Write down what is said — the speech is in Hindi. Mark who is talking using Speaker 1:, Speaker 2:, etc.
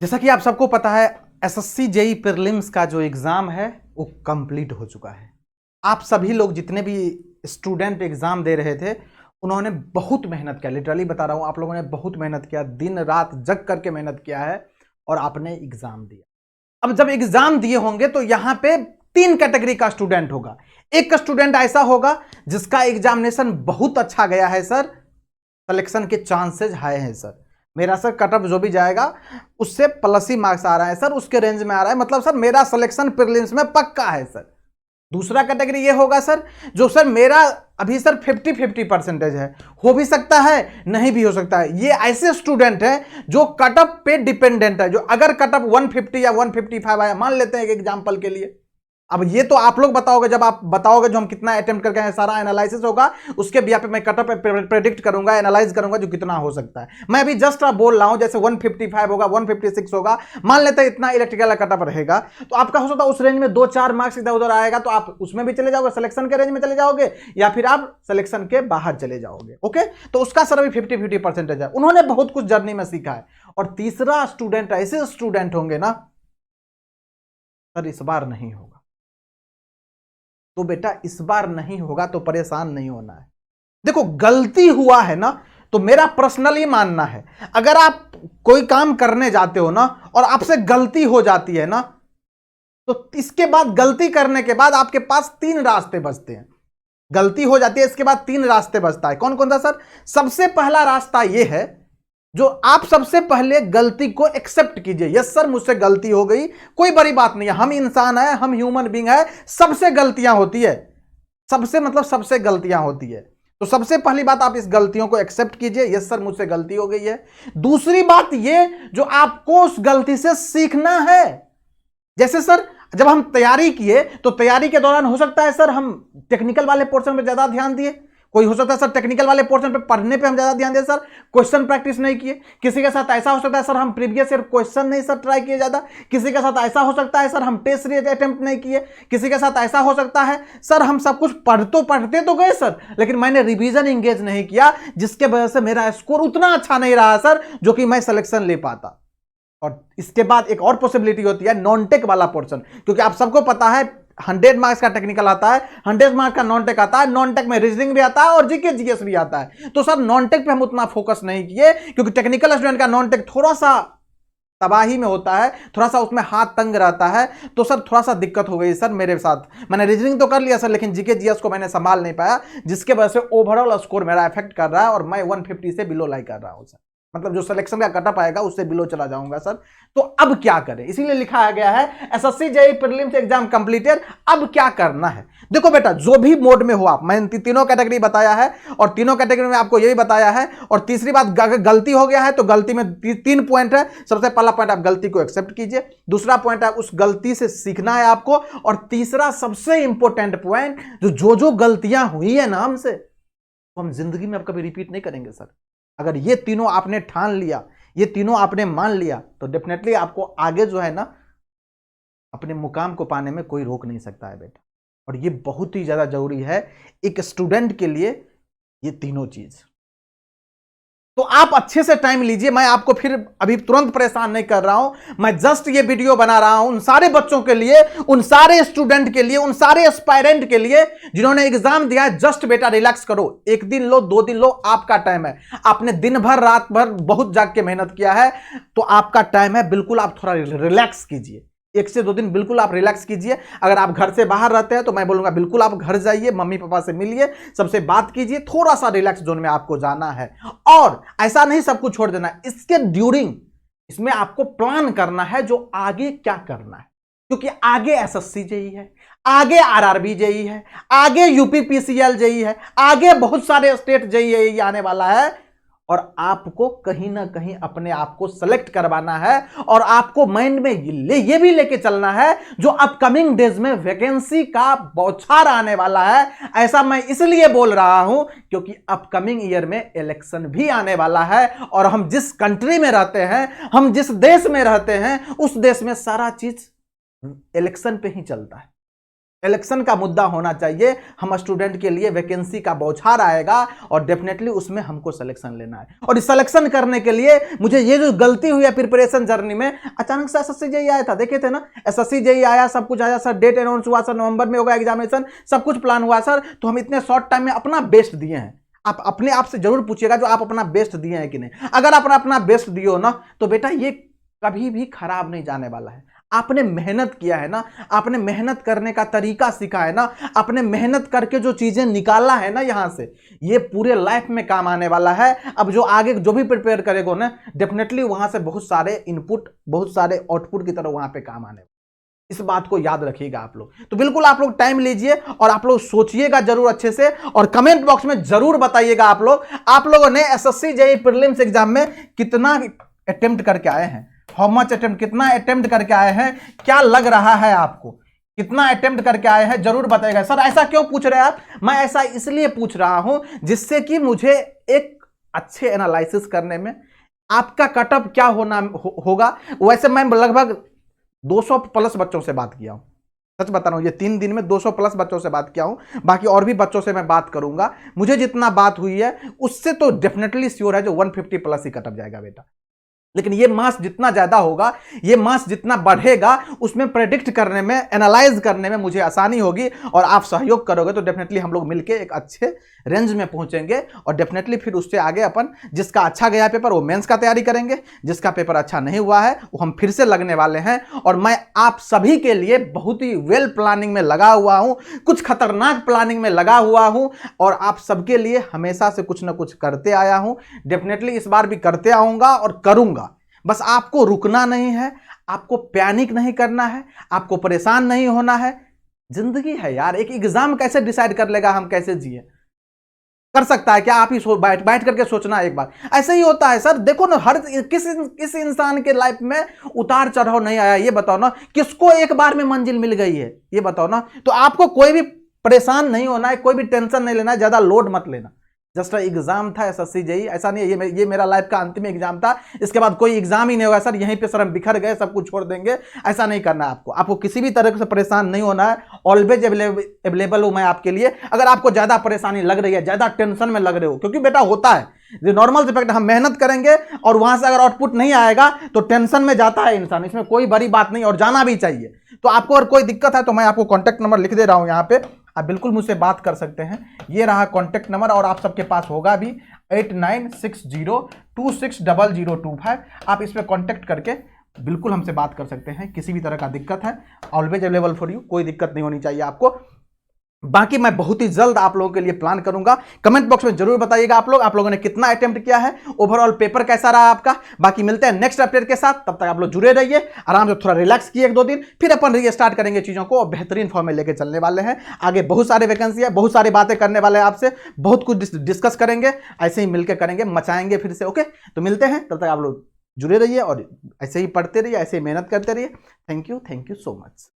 Speaker 1: जैसा कि आप सबको पता है, एसएससी जेई प्रीलिम्स का जो एग्ज़ाम है वो कंप्लीट हो चुका है। आप सभी लोग जितने भी स्टूडेंट एग्ज़ाम दे रहे थे उन्होंने बहुत मेहनत किया। लिटरली बता रहा हूँ, आप लोगों ने बहुत मेहनत किया, दिन रात जग करके मेहनत किया है और आपने एग्ज़ाम दिया। अब जब एग्ज़ाम दिए होंगे तो यहाँ पे 3 कैटेगरी का स्टूडेंट होगा। एक स्टूडेंट ऐसा होगा जिसका एग्जामिनेशन बहुत अच्छा गया है सर, सिलेक्शन के चांसेस हाई हैं सर, मेरा सर कटअप जो भी जाएगा उससे प्लस ही मार्क्स आ रहा है सर, उसके रेंज में आ रहा है, मतलब सर मेरा सिलेक्शन प्रीलिम्स में पक्का है सर। दूसरा कैटेगरी ये होगा सर जो सर मेरा अभी सर 50-50% है, हो भी सकता है नहीं भी हो सकता है। ये ऐसे स्टूडेंट हैं जो कटअप पे डिपेंडेंट है, जो अगर कटअप 150 या 155 आया, मान लेते हैं एक एग्जाम्पल के लिए। अब ये तो आप लोग बताओगे, जब आप बताओगे जो हम कितना अटेम्प्ट करके हैं, सारा एनालिसिस होगा, उसके बिहाफ पे मैं कटअप प्रेडिक्ट करूंगा, एनालाइज करूंगा जो कितना हो सकता है। मैं अभी जस्ट आप बोल रहा हूं जैसे 155 होगा, 156 होगा, मान लेते हैं इतना इलेक्ट्रिकल कटअप रहेगा, तो आपका हो सकता है उस रेंज में 2-4 मार्क्स इधर उधर आएगा, तो आप उसमें भी चले जाओगे, सिलेक्शन के रेंज में चले जाओगे, या फिर आप सिलेक्शन के बाहर चले जाओगे। ओके, तो उसका सर अभी 50-50% है। उन्होंने बहुत कुछ जर्नी में सीखा है। और तीसरा स्टूडेंट, ऐसे स्टूडेंट होंगे ना सर, इस बार नहीं होगा तो बेटा इस बार नहीं होगा तो परेशान नहीं होना है। देखो, गलती हुआ है ना, तो मेरा पर्सनली मानना है, अगर आप कोई काम करने जाते हो ना और आपसे गलती हो जाती है ना, तो इसके बाद गलती करने के बाद आपके पास 3 रास्ते बचते हैं। गलती हो जाती है, इसके बाद 3 रास्ते बचता है। कौन कौन सा सर? सबसे पहला रास्ता यह है जो आप सबसे पहले गलती को एक्सेप्ट कीजिए। यस सर, मुझसे गलती हो गई, कोई बड़ी बात नहीं है, हम इंसान है, हम ह्यूमन बीइंग है, सबसे गलतियां होती है, सबसे गलतियां होती है। तो सबसे पहली बात, आप इस गलतियों को एक्सेप्ट कीजिए, यस सर मुझसे गलती हो गई है। दूसरी बात ये, जो आपको उस गलती से सीखना है। जैसे सर जब हम तैयारी किए तो तैयारी के दौरान हो सकता है सर हम टेक्निकल वाले पोर्शन पर ज्यादा ध्यान दिए, कोई हो सकता है सर टेक्निकल वाले पोर्शन पे पढ़ने पे हम ज्यादा ध्यान दें सर, क्वेश्चन प्रैक्टिस नहीं किए। किसी के साथ ऐसा हो सकता है सर हम प्रीवियस ईयर क्वेश्चन नहीं सर ट्राई किए ज्यादा। किसी के साथ ऐसा हो सकता है सर हम टेस्ट सीरीज अटेम्प्ट नहीं किए। किसी के साथ ऐसा हो सकता है सर हम सब कुछ पढ़ते तो गए सर, लेकिन मैंने रिवीजन इंगेज नहीं किया, जिसके वजह से मेरा स्कोर उतना अच्छा नहीं रहा सर जो कि मैं सिलेक्शन ले पाता। और इसके बाद एक और पॉसिबिलिटी होती है नॉन टेक वाला पोर्शन, क्योंकि आप सबको पता है 100 मार्क्स का टेक्निकल आता है, 100 मार्क्स का नॉन टेक आता है, नॉन टेक में रीजनिंग भी आता है और जीके जीएस भी आता है। तो सर नॉन टेक पे हम उतना फोकस नहीं किए, क्योंकि टेक्निकल स्टूडेंट का नॉन टेक थोड़ा सा तबाही में होता है, थोड़ा सा उसमें हाथ तंग रहता है। तो सर थोड़ा सा दिक्कत हो गई सर मेरे साथ। मैंने रीजनिंग तो कर लिया सर, लेकिन जीके जीएस को मैंने संभाल नहीं पाया, जिसके वजह से ओवरऑल स्कोर मेरा इफेक्ट कर रहा है और मैं 150 से बिलो लाई कर रहा हूं सर, मतलब जो सिलेक्शन का कटअप आएगा उससे बिलो चला जाऊंगा सर। तो अब क्या करें, इसीलिए लिखा गया है SSC JEE prelims exam completed, अब क्या करना है। देखो बेटा, जो भी मोड में हो आप, मैंने तीनों कैटेगरी बताया है और तीनों कैटेगरी में आपको यही बताया है। और तीसरी बात, गलती हो गया है तो गलती में 3 पॉइंट है। सबसे पहला पॉइंट, आप गलती को एक्सेप्ट कीजिए। दूसरा पॉइंट है उस गलती से सीखना है आपको। और तीसरा सबसे इंपॉर्टेंट पॉइंट, जो गलतियां हुई है ना हमसे, तो हम जिंदगी में अब कभी रिपीट नहीं करेंगे सर। अगर ये तीनों आपने ठान लिया, ये तीनों आपने मान लिया, तो डेफिनेटली आपको आगे जो है ना अपने मुकाम को पाने में कोई रोक नहीं सकता है बेटा। और ये बहुत ही ज्यादा जरूरी है एक स्टूडेंट के लिए, ये तीनों चीज। तो आप अच्छे से टाइम लीजिए, मैं आपको फिर अभी तुरंत परेशान नहीं कर रहा हूं, मैं जस्ट ये वीडियो बना रहा हूं उन सारे बच्चों के लिए, उन सारे स्टूडेंट के लिए, उन सारे एस्पायरेंट के लिए जिन्होंने एग्जाम दिया है। जस्ट बेटा रिलैक्स करो, 1 दिन लो, 2 दिन लो, आपका टाइम है। आपने दिन भर रात भर बहुत जाग के मेहनत किया है, तो आपका टाइम है, बिल्कुल आप थोड़ा रिलैक्स कीजिए। 1 से 2 दिन बिल्कुल आप रिलैक्स कीजिए। अगर आप घर से बाहर रहते हैं तो मैं बोलूंगा बिल्कुल आप घर जाइए, मम्मी पापा से मिलिए, सबसे बात कीजिए, थोड़ा सा रिलैक्स जोन में आपको जाना है। और ऐसा नहीं सब कुछ छोड़ देना, इसके ड्यूरिंग इसमें आपको प्लान करना है जो आगे क्या करना है, क्योंकि आगे एसएससी जेईई है, आगे आरआरबी जेईई है, आगे यूपीपीसीएल जेईई है, आगे बहुत सारे स्टेट जेईई आने वाला है। और आपको कहीं ना कहीं अपने आप को सेलेक्ट करवाना है और आपको माइंड में ये भी लेके चलना है जो अपकमिंग डेज में वैकेंसी का बौछार आने वाला है। ऐसा मैं इसलिए बोल रहा हूं क्योंकि अपकमिंग ईयर में इलेक्शन भी आने वाला है, और हम जिस कंट्री में रहते हैं, हम जिस देश में रहते हैं, उस देश में सारा चीज इलेक्शन पे ही चलता है। इलेक्शन का मुद्दा होना चाहिए। हम स्टूडेंट के लिए वैकेंसी का बौछार आएगा और डेफिनेटली उसमें हमको सिलेक्शन लेना है। और इस सिलेक्शन करने के लिए मुझे ये जो गलती हुई है प्रिपरेशन जर्नी में, अचानक से एसएससी जेईई आया था, देखे थे ना, एसएससी जेईई आया, सब कुछ आया सर, डेट अनाउंस हुआ सर, नवंबर में होगा एग्जामिनेशन, सब कुछ प्लान हुआ सर, तो हम इतने शॉर्ट टाइम में अपना बेस्ट दिए हैं। आप अपने आप से जरूर पूछिएगा जो आप अपना बेस्ट दिए हैं कि नहीं। अगर आप अपना बेस्ट दिए हो ना, तो बेटा ये कभी भी खराब नहीं जाने वाला है। आपने मेहनत किया है ना, आपने मेहनत करने का तरीका सीखा है ना, आपने मेहनत करके जो चीजें निकाला है ना यहां से, ये पूरे लाइफ में काम आने वाला है। अब जो आगे जो भी प्रिपेयर करेगा ना, डेफिनेटली वहां से बहुत सारे इनपुट, बहुत सारे आउटपुट की तरह वहां पे काम आने वाला। इस बात को याद रखिएगा आप लोग। तो बिल्कुल आप लोग टाइम लीजिए और आप लोग सोचिएगा जरूर अच्छे से, और कमेंट बॉक्स में जरूर बताइएगा आप लोगों ने एसएससी जेईई प्रीलिम्स एग्जाम में कितना अटेम्प्ट करके आए हैं, हाउ मच अटेम्प्ट, कितना अटेम्प्ट करके आए हैं, क्या लग रहा है आपको, कितना अटेम्प्ट करके आए हैं, जरूर बताइएगा। सर ऐसा क्यों पूछ रहे हैं आप? मैं ऐसा इसलिए पूछ रहा हूं जिससे कि मुझे एक अच्छे एनालिसिस करने में आपका कटअप क्या होगा। वैसे मैं लगभग 200 प्लस बच्चों से बात किया हूं, सच बता रहा हूं, ये 3 दिन में 200 प्लस बच्चों से बात किया हूं, बाकी और भी बच्चों से मैं बात करूंगा। मुझे जितना बात हुई है उससे तो डेफिनेटली श्योर है जो 150 प्लस ही कटअप जाएगा बेटा। लेकिन ये मास जितना ज्यादा होगा, ये मास जितना बढ़ेगा, उसमें प्रेडिक्ट करने में, एनालाइज करने में मुझे आसानी होगी, और आप सहयोग करोगे तो डेफिनेटली हम लोग मिलके एक अच्छे रेंज में पहुंचेंगे। और डेफिनेटली फिर उससे आगे अपन, जिसका अच्छा गया पेपर वो मेंस का तैयारी करेंगे, जिसका पेपर अच्छा नहीं हुआ है वो हम फिर से लगने वाले हैं। और मैं आप सभी के लिए बहुत ही वेल प्लानिंग में लगा हुआ हूं, कुछ खतरनाक प्लानिंग में लगा हुआ हूं, और आप सबके लिए हमेशा से कुछ ना कुछ करते आया हूं। डेफिनेटली इस बार भी करते आऊंगा और करूंगा। बस आपको रुकना नहीं है, आपको पैनिक नहीं करना है, आपको परेशान नहीं होना है। जिंदगी है यार, एक एग्जाम कैसे डिसाइड कर लेगा हम कैसे जिए? कर सकता है क्या? आप ही बैठ करके सोचना एक बार। ऐसे ही होता है सर, देखो ना, हर किस इंसान के लाइफ में उतार चढ़ाव नहीं आया, ये बताओ ना, किसको एक बार में मंजिल मिल गई है, ये बताओ ना। तो आपको कोई भी परेशान नहीं होना है, कोई भी टेंशन नहीं लेना है, ज्यादा लोड मत लेना। जस्ट एग्जाम था एसएससी जेईई, ऐसा नहीं है ये मेरा लाइफ का अंतिम एग्जाम था, इसके बाद कोई एग्जाम ही नहीं होगा सर, यहीं पे सर हम बिखर गए, सब कुछ छोड़ देंगे, ऐसा नहीं करना है आपको किसी भी तरह से परेशान नहीं होना है। ऑलवेज अवेलेबल हूं मैं आपके लिए। अगर आपको ज्यादा परेशानी लग रही है, ज्यादा टेंशन में लग रहे हो, क्योंकि बेटा होता है नॉर्मल इफेक्ट, हम मेहनत करेंगे और वहां से अगर आउटपुट नहीं आएगा तो टेंशन में जाता है इंसान, इसमें कोई बड़ी बात नहीं, और जाना भी चाहिए। तो आपको अगर कोई दिक्कत है तो मैं आपको कॉन्टैक्ट नंबर लिख दे रहा हूं, यहाँ पे आप बिल्कुल मुझसे बात कर सकते हैं। ये रहा कॉन्टैक्ट नंबर, और आप सबके पास होगा भी 8960260025। आप इस पर कॉन्टैक्ट करके बिल्कुल हमसे बात कर सकते हैं, किसी भी तरह का दिक्कत है, ऑलवेज अवेलेबल फॉर यू, कोई दिक्कत नहीं होनी चाहिए आपको। बाकी मैं बहुत ही जल्द आप लोगों के लिए प्लान करूंगा। कमेंट बॉक्स में जरूर बताइएगा आप लोगों ने कितना अटेम्प्ट किया है, ओवरऑल पेपर कैसा रहा आपका। बाकी मिलते हैं नेक्स्ट अपडेट के साथ, तब तक आप लोग जुड़े रहिए, आराम से थोड़ा रिलैक्स किए 1-2 दिन, फिर अपन रीस्टार्ट करेंगे चीजों को और बेहतरीन फॉर्म में लेके चलने वाले हैं। आगे बहुत सारे वैकेंसी है, बहुत सारी बातें करने वाले हैं आपसे, बहुत कुछ डिस्कस करेंगे, ऐसे ही मिलकर करेंगे, मचाएंगे फिर से। ओके, तो मिलते हैं, तब तक आप लोग जुड़े रहिए और ऐसे ही पढ़ते रहिए, ऐसे ही मेहनत करते रहिए। Thank you so much.